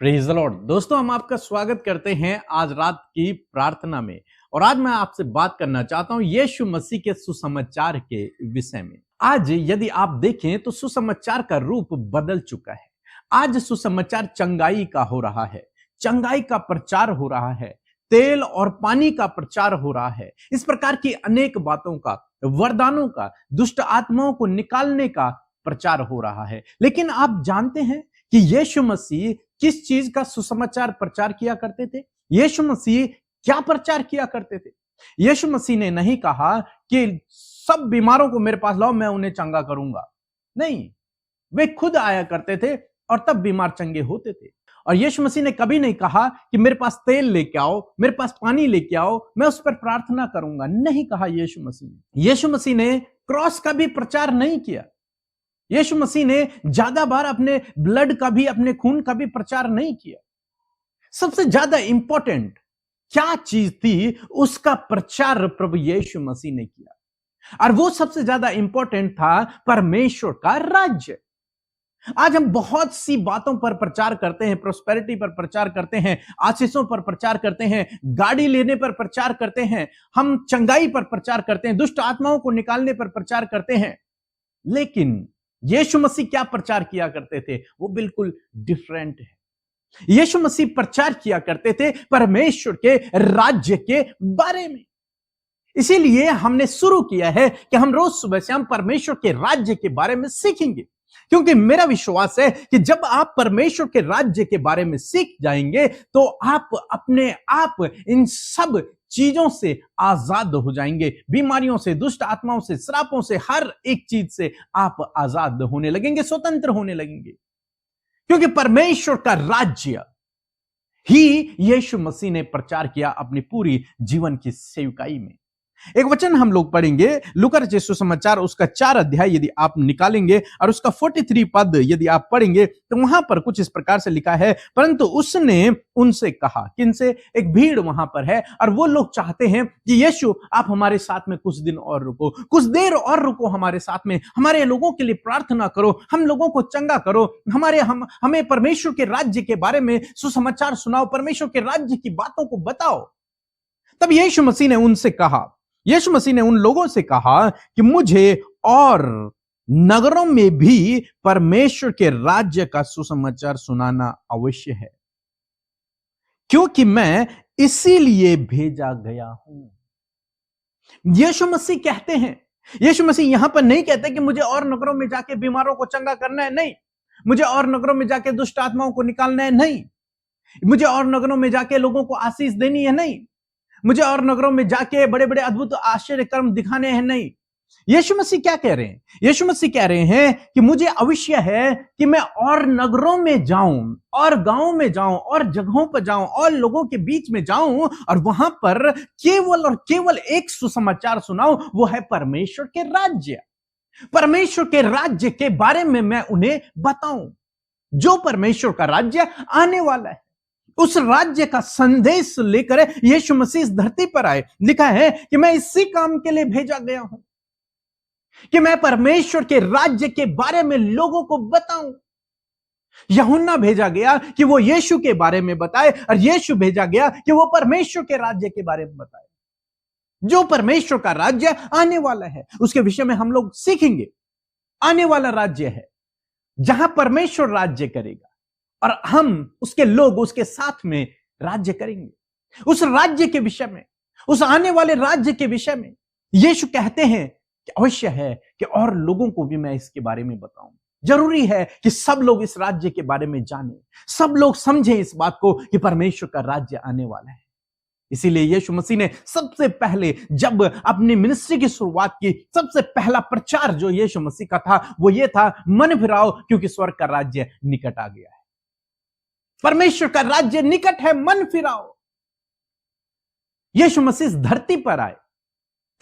Praise the Lord. दोस्तों, हम आपका स्वागत करते हैं आज रात की प्रार्थना में। और आज मैं आपसे बात करना चाहता हूं यीशु मसीह के सुसमाचार के विषय में। आज यदि आप देखें तो सुसमाचार का रूप बदल चुका है। आज सुसमाचार चंगाई का हो रहा है, चंगाई का प्रचार हो रहा है, तेल और पानी का प्रचार हो रहा है। इस प्रकार की अनेक बातों का, वरदानों का, दुष्ट आत्माओं को निकालने का प्रचार हो रहा है। लेकिन आप जानते हैं कि यीशु मसीह किस चीज का सुसमाचार प्रचार किया करते थे? यीशु मसीह क्या प्रचार किया करते थे? यीशु मसीह ने नहीं कहा कि सब बीमारों को मेरे पास लाओ, मैं उन्हें चंगा करूंगा। नहीं, वे खुद आया करते थे और तब बीमार चंगे होते थे। और यीशु मसीह ने कभी नहीं कहा कि मेरे पास तेल लेके आओ, मेरे पास पानी लेके आओ, मैं उस पर प्रार्थना करूंगा। नहीं कहा यीशु मसीह ने। यीशु मसीह ने क्रॉस का भी प्रचार नहीं किया। यीशु मसीह ने ज्यादा बार अपने ब्लड का भी, अपने खून का भी प्रचार नहीं किया। सबसे ज्यादा इंपॉर्टेंट क्या चीज थी, उसका प्रचार प्रभु यीशु मसीह ने किया। और वो सबसे ज्यादा इंपॉर्टेंट था परमेश्वर का राज्य। आज हम बहुत सी बातों पर प्रचार करते हैं, प्रोस्पेरिटी पर प्रचार करते हैं, आशीषों पर प्रचार करते हैं, गाड़ी लेने पर प्रचार करते हैं, हम चंगाई पर प्रचार करते हैं, दुष्ट आत्माओं को निकालने पर प्रचार करते हैं। लेकिन यीशु मसीह क्या प्रचार किया करते थे? वो बिल्कुल डिफरेंट है। यीशु मसीह प्रचार किया करते थे परमेश्वर के राज्य के बारे में। इसीलिए हमने शुरू किया है कि हम रोज सुबह से हम परमेश्वर के राज्य के बारे में सीखेंगे, क्योंकि मेरा विश्वास है कि जब आप परमेश्वर के राज्य के बारे में सीख जाएंगे तो आप अपने आप इन सब चीजों से आजाद हो जाएंगे। बीमारियों से, दुष्ट आत्माओं से, श्रापों से, हर एक चीज से आप आजाद होने लगेंगे, स्वतंत्र होने लगेंगे। क्योंकि परमेश्वर का राज्य ही यीशु मसीह ने प्रचार किया अपनी पूरी जीवन की सेवकाई में। एक वचन हम लोग पढ़ेंगे, लूका रचित सुसमाचार उसका 4 अध्याय यदि आप निकालेंगे और उसका 43 पद यदि आप पढ़ेंगे तो वहां पर कुछ इस प्रकार से लिखा है, परंतु उसने उनसे कहा, किनसे? एक भीड़ वहां पर है और वो लोग चाहते हैं कि यीशु आप हमारे साथ में कुछ दिन और रुको, कुछ देर और रुको हमारे साथ में, हमारे लोगों के लिए प्रार्थना करो, हम लोगों को चंगा करो, हमें परमेश्वर के राज्य के बारे में सुसमाचार सुनाओ, परमेश्वर के राज्य की बातों को बताओ। तब यीशु मसीह ने उनसे कहा, यीशु मसीह ने उन लोगों से कहा कि मुझे और नगरों में भी परमेश्वर के राज्य का सुसमाचार सुनाना अवश्य है, क्योंकि मैं इसीलिए भेजा गया हूं। यीशु मसीह कहते हैं, यीशु मसीह यहां पर नहीं कहते कि मुझे और नगरों में जाके बीमारों को चंगा करना है, नहीं। मुझे और नगरों में जाके दुष्ट आत्माओं को निकालना है, नहीं। मुझे और नगरों में जाके लोगों को आशीष देनी है, नहीं। मुझे और नगरों में जाके बड़े बड़े अद्भुत आश्चर्य कर्म दिखाने हैं, नहीं। यीशु मसीह क्या कह रहे हैं? यीशु मसीह कह रहे हैं कि मुझे अवश्य है कि मैं और नगरों में जाऊं, और गांवों में जाऊं, और जगहों पर जाऊं, और लोगों के बीच में जाऊं, और वहां पर केवल और केवल एक सुसमाचार सुनाऊं, वो है परमेश्वर के राज्य। परमेश्वर के राज्य के बारे में मैं उन्हें बताऊं, जो परमेश्वर का राज्य आने वाला है। उस राज्य का संदेश लेकर यीशु मसीह इस धरती पर आए। लिखा है कि मैं इसी काम के लिए भेजा गया हूं कि मैं परमेश्वर के राज्य के बारे में लोगों को बताऊं। यूहन्ना भेजा गया कि वो यीशु के बारे में बताए, और यीशु भेजा गया कि वो परमेश्वर के राज्य के बारे में बताए। जो परमेश्वर का राज्य आने वाला है उसके विषय में हम लोग सीखेंगे। आने वाला राज्य है जहां परमेश्वर राज्य करेगा और हम उसके लोग उसके साथ में राज्य करेंगे। उस राज्य के विषय में, उस आने वाले राज्य के विषय में यीशु कहते हैं कि अवश्य है कि और लोगों को भी मैं इसके बारे में बताऊं। जरूरी है कि सब लोग इस राज्य के बारे में जानें, सब लोग समझें इस बात को कि परमेश्वर का राज्य आने वाला है। इसीलिए यीशु मसीह ने सबसे पहले जब अपनी मिनिस्ट्री की शुरुआत की, सबसे पहला प्रचार जो यीशु मसीह का था वो ये था, मन फिराओ क्योंकि स्वर्ग का राज्य निकट आ गया है। परमेश्वर का राज्य निकट है, मन फिराओ। यीशु मसीह इस धरती पर आए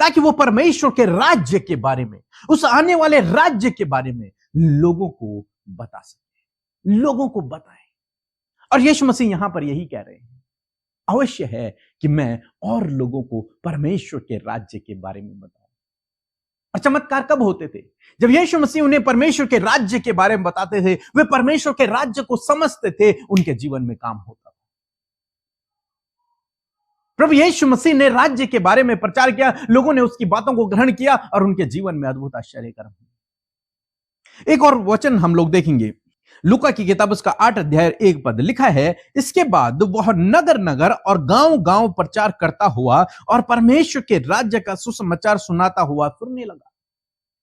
ताकि वो परमेश्वर के राज्य के बारे में, उस आने वाले राज्य के बारे में लोगों को बता सके, लोगों को बताएं। और यीशु मसीह यहां पर यही कह रहे हैं, अवश्य है कि मैं और लोगों को परमेश्वर के राज्य के बारे में बताऊं। और चमत्कार कब होते थे? जब यीशु मसीह उन्हें परमेश्वर के राज्य के बारे में बताते थे, वे परमेश्वर के राज्य को समझते थे, उनके जीवन में काम होता था। प्रभु यीशु मसीह ने राज्य के बारे में प्रचार किया, लोगों ने उसकी बातों को ग्रहण किया और उनके जीवन में अद्भुत आश्चर्य कर्म हुए। एक और वचन हम लोग देखेंगे, लूका की किताब उसका 8 अध्याय 1 पद लिखा है, इसके बाद वह नगर नगर और गांव गांव प्रचार करता हुआ और परमेश्वर के राज्य का सुसमाचार सुनाता हुआ फिरने लगा।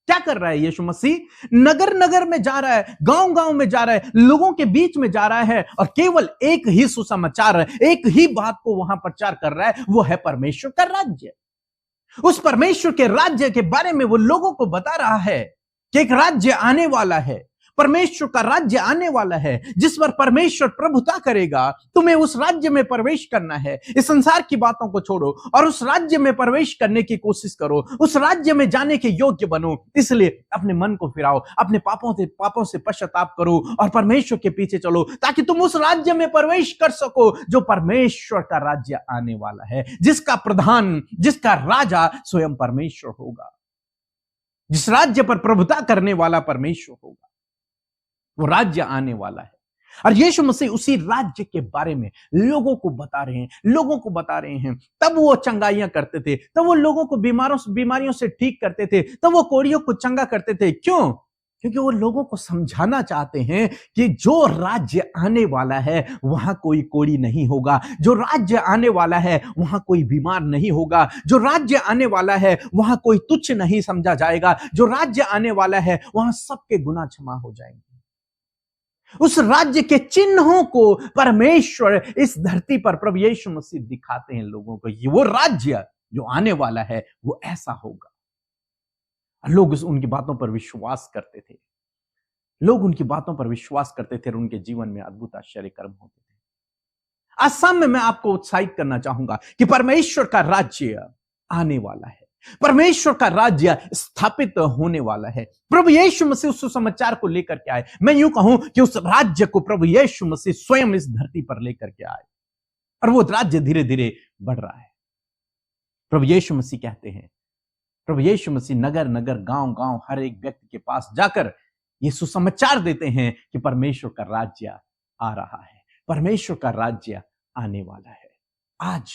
क्या कर रहा है यीशु मसीह? नगर नगर में जा रहा है, गांव गांव में जा रहा है, लोगों के बीच में जा रहा है और केवल एक ही सुसमाचार, एक ही बात को वहां प्रचार कर रहा है, वो है परमेश्वर का राज्य। उस परमेश्वर के राज्य के बारे में वो लोगों को बता रहा है कि एक राज्य आने वाला है, परमेश्वर का राज्य आने वाला है, जिस पर परमेश्वर प्रभुता करेगा। तुम्हें उस राज्य में प्रवेश करना है। इस संसार की बातों को छोड़ो और उस राज्य में प्रवेश करने की कोशिश करो, उस राज्य में जाने के योग्य बनो। इसलिए अपने मन को फिराओ, अपने पापों से पश्चाताप करो और परमेश्वर के पीछे चलो, ताकि तुम उस राज्य में प्रवेश कर सको जो परमेश्वर का राज्य आने वाला है, जिसका प्रधान, जिसका राजा स्वयं परमेश्वर होगा, जिस राज्य पर प्रभुता करने वाला परमेश्वर होगा। वो राज्य आने वाला है और यीशु मसीह उसी राज्य के बारे में लोगों को बता रहे हैं। तब वो चंगाइयां करते थे, तब वो लोगों को बीमारियों से ठीक करते थे, तब वो कोढ़ियों को चंगा करते थे। क्यों? क्योंकि वो लोगों को समझाना चाहते हैं कि जो राज्य आने वाला है वहां कोई कोढ़ी नहीं होगा, जो राज्य आने वाला है वहां कोई बीमार नहीं होगा, जो राज्य आने वाला है वहां कोई तुच्छ नहीं समझा जाएगा, जो राज्य आने वाला है वहां सबके गुनाह क्षमा हो जाएंगे। उस राज्य के चिन्हों को परमेश्वर इस धरती पर प्रभु यीशु मसीह दिखाते हैं लोगों को। ये वो राज्य जो आने वाला है वो ऐसा होगा। लोग उनकी बातों पर विश्वास करते थे, लोग उनकी बातों पर विश्वास करते थे और उनके जीवन में अद्भुत आश्चर्य कर्म होते थे। आज शाम में मैं आपको उत्साहित करना चाहूंगा कि परमेश्वर का राज्य आने वाला है, परमेश्वर का राज्य स्थापित होने वाला है। प्रभु यीशु मसीह उस सुसमाचार को लेकर के आए। मैं यूं कहूं कि उस राज्य को प्रभु यीशु मसीह स्वयं इस धरती पर लेकर के आए और वो राज्य धीरे धीरे बढ़ रहा है। प्रभु यीशु मसीह कहते हैं, प्रभु यीशु मसीह नगर नगर, गांव गांव, हर एक व्यक्ति के पास जाकर ये सुसमाचार देते हैं कि परमेश्वर का राज्य आ रहा है, परमेश्वर का राज्य आने वाला है। आज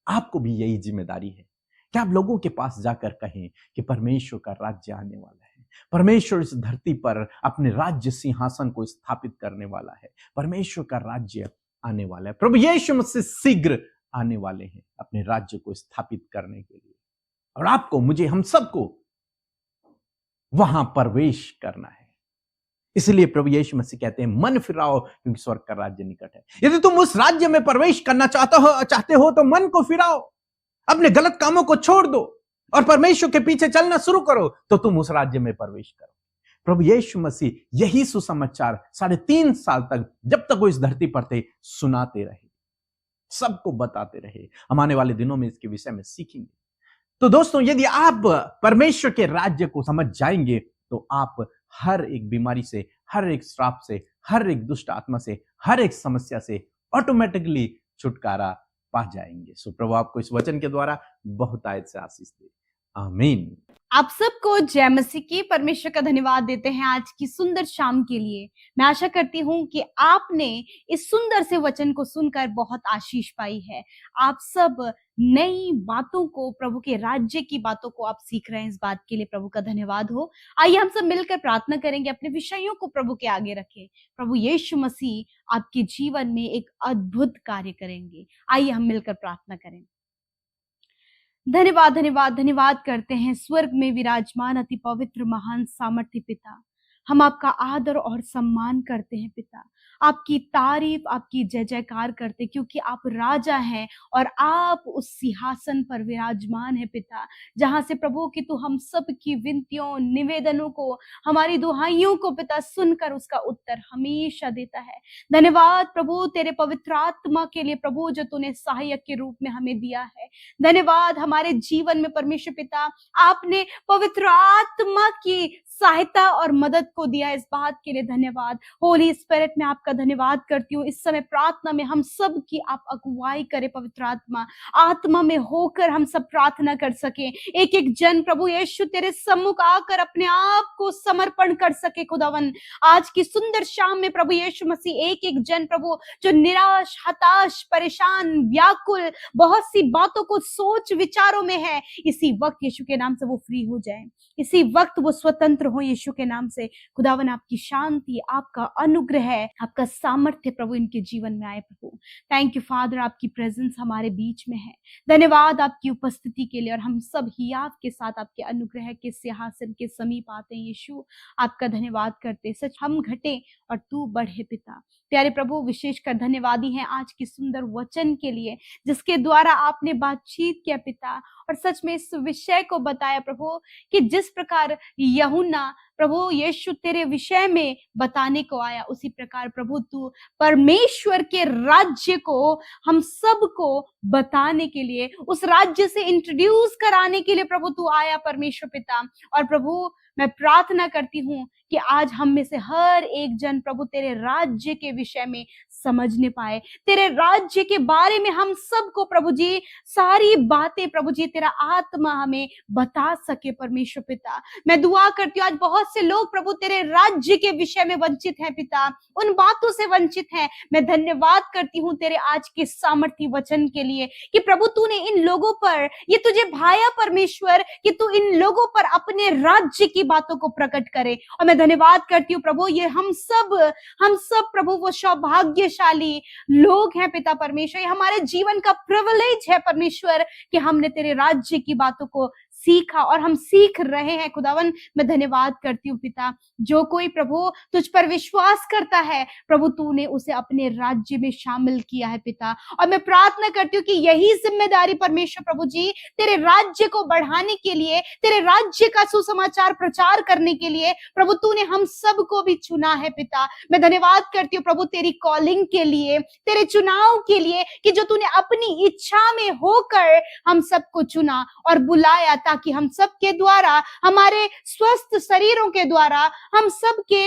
आपको भी यही जिम्मेदारी है कि आप लोगों के पास जाकर कहें कि परमेश्वर का राज्य आने वाला है, परमेश्वर इस धरती पर अपने राज्य सिंहासन को स्थापित करने वाला है, परमेश्वर का राज्य आने वाला है। प्रभु यीशु मसीह शीघ्र आने वाले हैं अपने राज्य को स्थापित करने के लिए और आपको, मुझे, हम सबको वहां प्रवेश करना है। इसलिए प्रभु यीशु मसीह कहते हैं, मन फिराओ क्योंकि स्वर्ग का राज्य निकट है। यदि तुम उस राज्य में प्रवेश करना चाहते हो तो मन को फिराओ, अपने गलत कामों को छोड़ दो और परमेश्वर के पीछे चलना शुरू करो, तो तुम उस राज्य में प्रवेश करो। प्रभु यीशु मसीह यही सुसमाचार 3.5 साल तक, जब तक वो इस धरती पर थे, सुनाते रहे, सबको बताते रहे। हम आने वाले दिनों में इसके विषय में सीखेंगे। तो दोस्तों, यदि आप परमेश्वर के राज्य को समझ जाएंगे तो आप हर एक बीमारी से, हर एक श्राप से, हर एक दुष्ट आत्मा से, हर एक समस्या से ऑटोमेटिकली छुटकारा पा जाएंगे। सो प्रभु आपको इस वचन के द्वारा बहुत आयत से आशीष दे। आमीन। आप सबको जय मसीह की। परमेश्वर का धन्यवाद देते हैं आज की सुंदर शाम के लिए। मैं आशा करती हूं कि आपने इस सुंदर से वचन को सुनकर बहुत आशीष पाई है। आप सब नई बातों को, प्रभु के राज्य की बातों को आप सीख रहे हैं, इस बात के लिए प्रभु का धन्यवाद हो। आइए हम सब मिलकर प्रार्थना करेंगे, अपने विषयों को प्रभु के आगे रखें। प्रभु यीशु मसीह आपके जीवन में एक अद्भुत कार्य करेंगे। आइए हम मिलकर प्रार्थना करें। धन्यवाद धन्यवाद धन्यवाद करते हैं स्वर्ग में विराजमान अति पवित्र महान सामर्थ्य पिता। हम आपका आदर और सम्मान करते हैं पिता, आपकी तारीफ, आपकी जय जयकार करते, क्योंकि आप राजा हैं और आप उस सिंहासन पर विराजमान है पिता, जहां से प्रभु कि तू हम सब की विनतियों, निवेदनों को, हमारी दुहाइयों को पिता सुनकर उसका उत्तर हमेशा देता है। धन्यवाद प्रभु तेरे पवित्र आत्मा के लिए प्रभु, जो तूने सहायक के रूप में हमें दिया है। धन्यवाद हमारे जीवन में परमेश्वर पिता, आपने पवित्र आत्मा की सहायता और मदद को दिया। इस बात के लिए धन्यवाद। होली स्पिरिट में आपका धन्यवाद करती हूँ। इस समय प्रार्थना में हम सब की आप अगुवाई करें। पवित्र आत्मा में होकर हम सब प्रार्थना कर सके। एक एक जन प्रभु यीशु तेरे सम्मुख आकर अपने आप को समर्पण कर सके। खुदावन आज की सुंदर शाम में प्रभु यीशु मसीह एक एक जन प्रभु जो निराश, हताश, परेशान, व्याकुल, बहुत सी बातों को सोच विचारों में है, इसी वक्त यीशु के नाम से वो फ्री हो जाए, इसी वक्त वो स्वतंत्र हो यीशु के नाम से। खुदावन आपकी शांति, आपका अनुग्रह, आपका सामर्थ्य प्रभु इनके जीवन में आए। प्रभु थैंक यू फादर, आपकी प्रेजेंस हमारे बीच में है। धन्यवाद आपकी उपस्थिति के लिए। और हम सब ही आपके साथ आपके अनुग्रह के सिंहासन के समीप आते हैं यीशु, आपका धन्यवाद करते। सच हम घटे और तू बढ़े पिता। प्यारे प्रभु विशेषकर धन्यवादी हैं आज की सुंदर वचन के लिए जिसके द्वारा आपने बातचीत किया पिता, और सच में इस विषय को बताया प्रभु कि जिस प्रकार यूहन्ना प्रभु यीशु तेरे विषय में बताने को आया, उसी प्रकार प्रभु तू परमेश्वर के राज्य को हम सबको बताने के लिए, उस राज्य से इंट्रोड्यूस कराने के लिए प्रभु तू आया परमेश्वर पिता। और प्रभु मैं प्रार्थना करती हूँ कि आज हम में से हर एक जन प्रभु तेरे राज्य के विषय में समझने पाए, तेरे राज्य के बारे में हम सबको प्रभु जी सारी बातें प्रभु जी तेरा आत्मा हमें बता सके परमेश्वर पिता। मैं दुआ करती हूँ आज बहुत से लोग प्रभु तेरे राज्य के विषय में वंचित हैं पिता, उन बातों से वंचित हैं। मैं धन्यवाद करती हूँ तेरे आज के सामर्थी वचन के लिए कि प्रभु तूने इन लोगों पर, ये तुझे भाया परमेश्वर कि तू इन लोगों पर अपने राज्य की बातों को प्रकट करे। और मैं धन्यवाद करती हूँ प्रभु, ये हम सब प्रभु वो सौभाग्यशाली लोग हैं पिता परमेश्वर, ये हमारे जीवन का प्रिविलेज है परमेश्वर कि हमने तेरे राज्य की बातों को सीखा और हम सीख रहे हैं। खुदावन मैं धन्यवाद करती हूँ पिता, जो कोई प्रभु तुझ पर विश्वास करता है प्रभु तूने उसे अपने राज्य में शामिल किया है पिता। और मैं प्रार्थना करती हूँ कि यही जिम्मेदारी परमेश्वर प्रभु जी तेरे राज्य को बढ़ाने के लिए, तेरे राज्य का सुसमाचार प्रचार करने के लिए प्रभु तूने हम सबको भी चुना है पिता। मैं धन्यवाद करती हूँ प्रभु तेरी कॉलिंग के लिए, तेरे चुनाव के लिए कि जो तूने अपनी इच्छा में होकर हम सबको चुना और बुलाया, ताकि हम सबके द्वारा, हमारे स्वस्थ शरीरों के द्वारा, हम सबके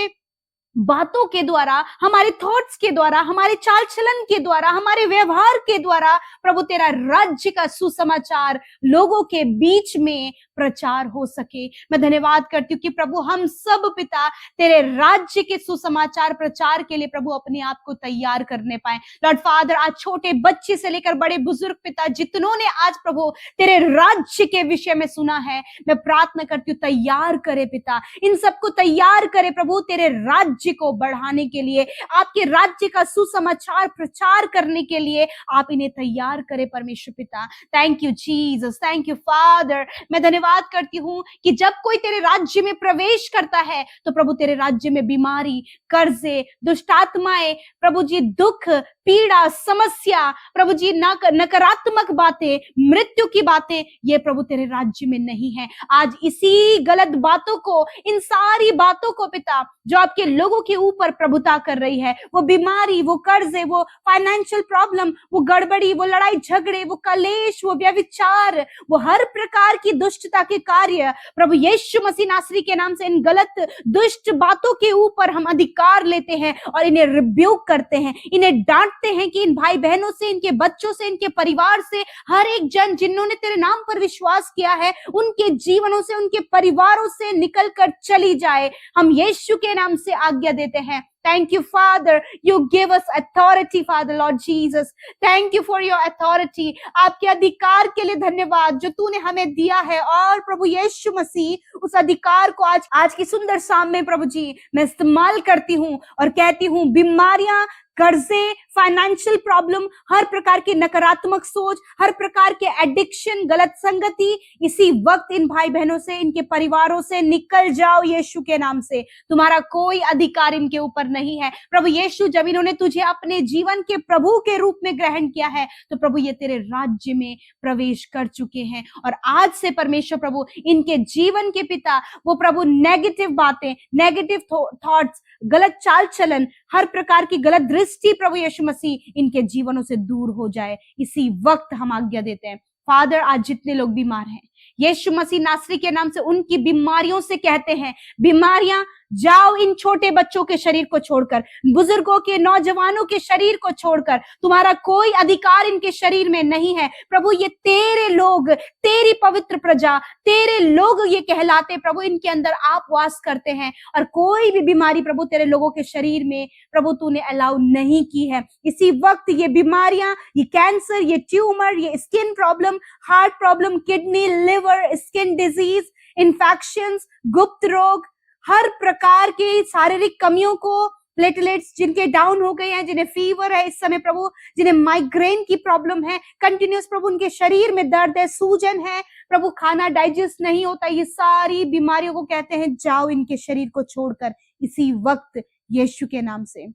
बातों के द्वारा, हमारे थॉट्स के द्वारा, हमारे चाल चलन के द्वारा, हमारे व्यवहार के द्वारा प्रभु तेरा राज्य का सुसमाचार लोगों के बीच में प्रचार हो सके। मैं धन्यवाद करती हूँ कि प्रभु हम सब पिता तेरे राज्य के सुसमाचार प्रचार के लिए प्रभु अपने आप को तैयार करने पाए। लॉर्ड फादर आज छोटे बच्चे से लेकर बड़े बुजुर्ग पिता जितनों ने आज प्रभु तेरे राज्य के विषय में सुना है, मैं प्रार्थना करती हूँ तैयार करे पिता, इन सबको तैयार करे प्रभु तेरे राज्य को बढ़ाने के लिए, आपके राज्य का सुसमाचार प्रचार करने के लिए आप इन्हें तैयार करें परमेश्वर पिता। Thank you Jesus, thank you father. मैं धन्यवाद करती हूँ कि जब कोई तेरे राज्य में प्रवेश करता है तो प्रभु तेरे राज्य में बीमारी, कर्जे, दुष्ट आत्माएं प्रभु जी, दुख, पीड़ा, समस्या प्रभु जी, नकारात्मक बातें, मृत्यु की बातें, ये प्रभु तेरे राज्य में नहीं है। आज इसी गलत बातों को, इन सारी बातों को पिता जो आपके लोगों के ऊपर प्रभुता कर रही है, वो बीमारी, वो कर्जे, वो फाइनेंशियल प्रॉब्लम, वो गड़बड़ी, वो लड़ाई झगड़े, वो कलेश, वो व्यभिचार, वो हर प्रकार की दुष्टता के कार्य प्रभु यीशु मसीह नासरी के नाम से इन गलत दुष्ट बातों के ऊपर हम अधिकार लेते हैं और इन्हें रिब्यूक करते हैं, इन्हें डांटते हैं कि इन भाई बहनों से, इनके बच्चों से, इनके परिवार से, हर एक जन जिन्होंने तेरे नाम पर विश्वास किया है, उनके जीवनों से, उनके परिवारों से निकल कर चली जाए। हम यीशु के नाम से आज्ञा देते हैं। Thank you, Father. You give us authority, Father, Lord Jesus. Thank you for your authority. आपके अधिकार के लिए धन्यवाद जो तूने हमें दिया है। और प्रभु यीशु मसीह उस अधिकार को आज की सुंदर शाम में प्रभु जी मैं इस्तेमाल करती हूँ और कहती हूँ बीमारियां, कर्जे, फाइनेंशियल प्रॉब्लम, हर प्रकार की नकारात्मक सोच, हर प्रकार के एडिक्शन, गलत संगति, इसी वक्त इन भाई बहनों से, इनके परिवारों से निकल जाओ यीशु के नाम से। तुम्हारा कोई अधिकार इनके ऊपर नहीं है। प्रभु यीशु जब इन्होंने तुझे अपने जीवन के प्रभु के रूप में ग्रहण किया है तो प्रभु ये तेरे राज्य में प्रवेश कर चुके हैं। और आज से परमेश्वर प्रभु इनके जीवन के पिता वो प्रभु नेगेटिव बातें, नेगेटिव थॉट्स, गलत चाल चलन, हर प्रकार की गलत दृष्टि प्रभु यीशु मसीह इनके जीवनों से दूर हो जाए। इसी वक्त हम आज्ञा देते हैं फादर, आज जितने लोग बीमार हैं यीशु मसीह नासरी के नाम से उनकी बीमारियों से कहते हैं, बीमारियां जाओ इन छोटे बच्चों के शरीर को छोड़कर, बुजुर्गों के, नौजवानों के शरीर को छोड़कर। तुम्हारा कोई अधिकार इनके शरीर में नहीं है प्रभु। ये तेरे लोग, तेरी पवित्र प्रजा, तेरे लोग ये कहलाते प्रभु। इनके अंदर आप वास करते हैं और कोई भी बीमारी प्रभु तेरे लोगों के शरीर में प्रभु तूने अलाउ नहीं की है। इसी वक्त ये बीमारियां, ये कैंसर, ये ट्यूमर, ये skin problem, heart problem, kidney, liver, skin disease, infections, गुप्त रोग, हर प्रकार के शारीरिक कमियों को, प्लेटलेट्स जिनके डाउन हो गए हैं, जिन्हें फीवर है इस समय प्रभु, जिन्हें माइग्रेन की प्रॉब्लम है, कंटिन्यूस प्रभु उनके शरीर में दर्द है, सूजन है प्रभु, खाना डाइजेस्ट नहीं होता, ये सारी बीमारियों को कहते हैं जाओ इनके शरीर को छोड़कर इसी वक्त यीशु के नाम से।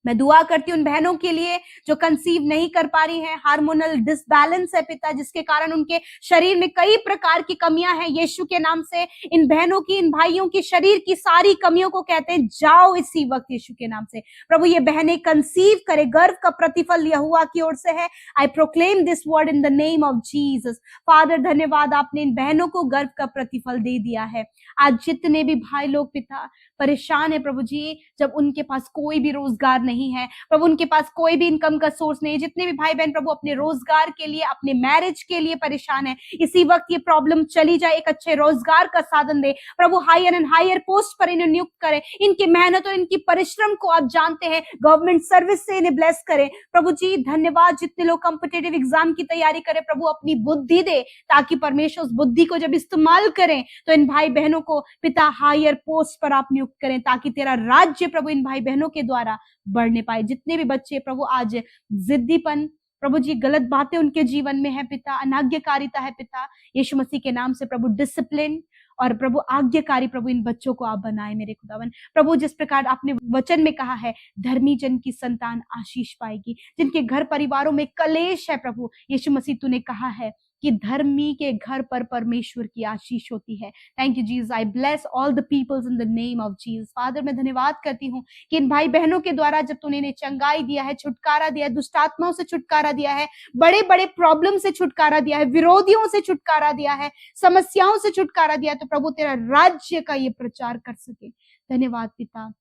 मैं दुआ करती हूँ उन बहनों के लिए जो कंसीव नहीं कर पा रही हैं, हार्मोनल डिसबैलेंस है पिता, जिसके कारण उनके शरीर में कई प्रकार की कमियां हैं। यीशु के नाम से इन बहनों की, इन भाइयों की शरीर की सारी कमियों को कहते हैं जाओ इसी वक्त यीशु के नाम से। प्रभु ये बहनें कंसीव करे, गर्भ का प्रतिफल यहोवा की ओर से है। I proclaim this word in the name of Jesus. Father धन्यवाद, आपने इन बहनों को गर्भ का प्रतिफल दे दिया है। आज जितने भी भाई लोग पिता परेशान है प्रभु जी, जब उनके पास कोई भी रोजगार नहीं है प्रभु, उनके पास कोई भी इनकम का सोर्स नहीं है, जितने भी भाई बहन प्रभु अपने रोजगार के लिए, अपने मैरिज के लिए परेशान है, इसी वक्त ये प्रॉब्लम चली जाए, एक अच्छे रोजगार का साधन दे प्रभु, हायर एंड हायर पोस्ट पर इन्हें नियुक्त करें। इनकी मेहनत और इनकी परिश्रम को आप जानते हैं, गवर्नमेंट सर्विस से इन्हें ब्लेस करें प्रभु जी। धन्यवाद, जितने लोग कॉम्पिटिटिव एग्जाम की तैयारी करें प्रभु अपनी बुद्धि दे, ताकि परमेश्वर उस बुद्धि को जब इस्तेमाल करें तो इन भाई बहनों को पिता हायर पोस्ट पर आप नियुक्त करें, ताकि तेरा राज्य प्रभु इन भाई बहनों के द्वारा बढ़ने पाए। जितने भी बच्चे प्रभु आज जिद्दीपन प्रभु जी, गलत बातें उनके जीवन में है पिता, अनाज्ञाकारिता है पिता, यीशु मसीह के नाम से प्रभु डिसिप्लिन और प्रभु आज्ञाकारी प्रभु इन बच्चों को आप बनाए मेरे खुदावन प्रभु। जिस प्रकार आपने वचन में कहा है धर्मी जन की संतान आशीष पाएगी, जिनके घर परिवारों में कलेश है प्रभु, यीशु मसीह तूने कहा है कि धर्मी के घर पर परमेश्वर की आशीष होती है। Thank you Jesus, I bless all the peoples in the name of Jesus. Father मैं धन्यवाद करती हूँ कि इन भाई बहनों के द्वारा जब तूने इन्हें चंगाई दिया है, छुटकारा दिया है, दुष्ट आत्माओं से छुटकारा दिया है, बड़े बड़े प्रॉब्लम से छुटकारा दिया है, विरोधियों से छुटकारा दिया है, समस्याओं से छुटकारा दिया है, तो प्रभु तेरा राज्य का ये प्रचार कर सके। धन्यवाद पिता,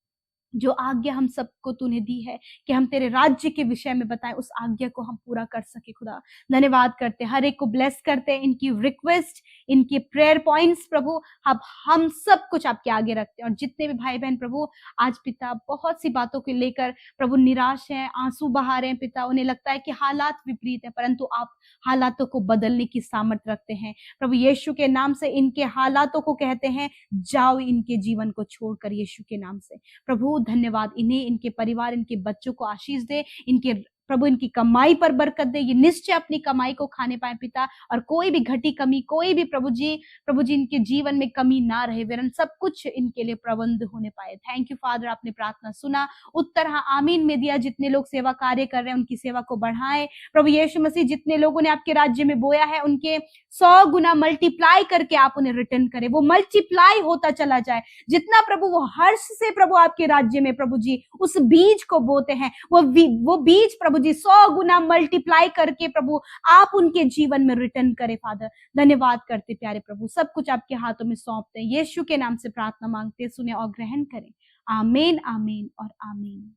जो आज्ञा हम सबको तूने दी है कि हम तेरे राज्य के विषय में बताएं, उस आज्ञा को हम पूरा कर सके खुदा। धन्यवाद करते, हर एक को ब्लेस करते हैं, इनकी रिक्वेस्ट, इनके प्रेयर पॉइंट्स प्रभु अब हम सब कुछ आपके आगे रखते हैं। और जितने भी भाई बहन प्रभु आज पिता बहुत सी बातों को लेकर प्रभु निराश हैं, आंसू बहा रहे हैं पिता, उन्हें लगता है कि हालात विपरीत है, परंतु आप हालातों को बदलने की सामर्थ्य रखते हैं प्रभु। यीशु के नाम से इनके हालातों को कहते हैं जाओ इनके जीवन को छोड़कर यीशु के नाम से प्रभु। धन्यवाद, इन्हें, इनके परिवार, इनके बच्चों को आशीष दे, इनके प्रभु इनकी कमाई पर बरकत दे, ये निश्चय अपनी कमाई को खाने पाए पिता, और कोई भी घटी कमी, कोई भी प्रभु जी इनके जीवन में कमी ना रहे, वरन सब कुछ इनके लिए प्रबंध होने पाए। थैंक यू फादर, आपने प्रार्थना सुना, उत्तर हाँ आमीन में दिया। जितने लोग सेवा कार्य कर रहे हैं उनकी सेवा को बढ़ाएं प्रभु यीशु मसीह। जितने लोगों ने आपके राज्य में बोया है उनके 100 गुना मल्टीप्लाई करके आप उन्हें रिटर्न करें, वो मल्टीप्लाई होता चला जाए। जितना प्रभु वो हर्ष से प्रभु आपके राज्य में प्रभु जी उस बीज को बोते हैं, वो बीज प्रभु जी 100 गुना मल्टीप्लाई करके प्रभु आप उनके जीवन में रिटर्न करें फादर। धन्यवाद करते प्यारे प्रभु, सब कुछ आपके हाथों में सौंपते हैं, यीशु के नाम से प्रार्थना मांगते, सुने और ग्रहण करें। आमीन, आमीन और आमीन।